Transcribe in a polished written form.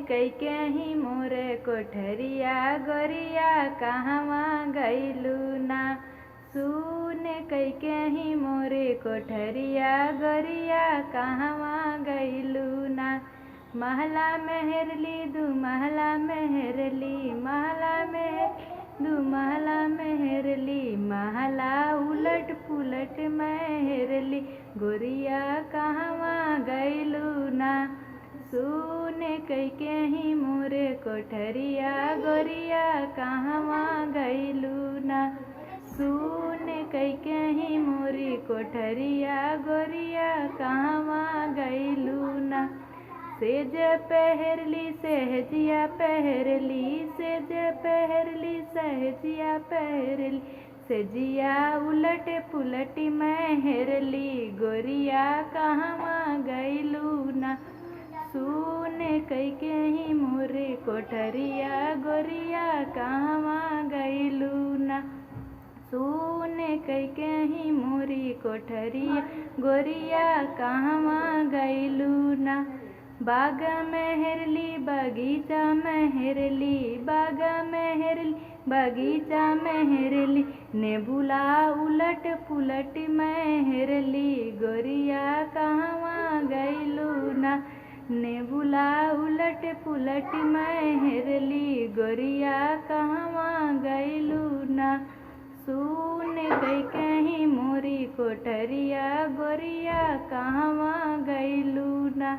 कई कहीं मोरे कोठरिया गोरिया कहवा गइलू ना। सुन कई कहीं मोरे कोठरिया गोरिया कहवा गइलू ना। महला मेहरली दू महला मेहरली महला में दू महला मेहरली महला उलट पुलट मेहरली गोरिया कहवा गइलू ना। सुन कई कहीं मोरे कोठरिया गोरिया कहवा गइलू ना। सुन कई कहीं मोरी कोठरिया गोरिया कहवा गइलू ना। सेज पहरली सहजिया पहरली सेज पहरली सहजिया पहरली सजिया उलट पुलट मेहरली गोरिया कहवा गइलू ना। सुन कई कहीं मोरे कोठरिया गोरिया कहवा गइलू ना। सुन कई कहीं मोरी कोठरिया गोरिया कहवा गइलू ना। बाग मेहरली बगीचा मेहरली बाग मेहरली बगीचा मेहरली नेबुला उलट पुलट मेहरली गोरिया कहवा गइलू ना। नेबुला उलट पुलट मेहरली गोरिया कहवा गइलू ना। सुन कई कहीं मोरी कोठरिया गोरिया कहवा गइलू ना।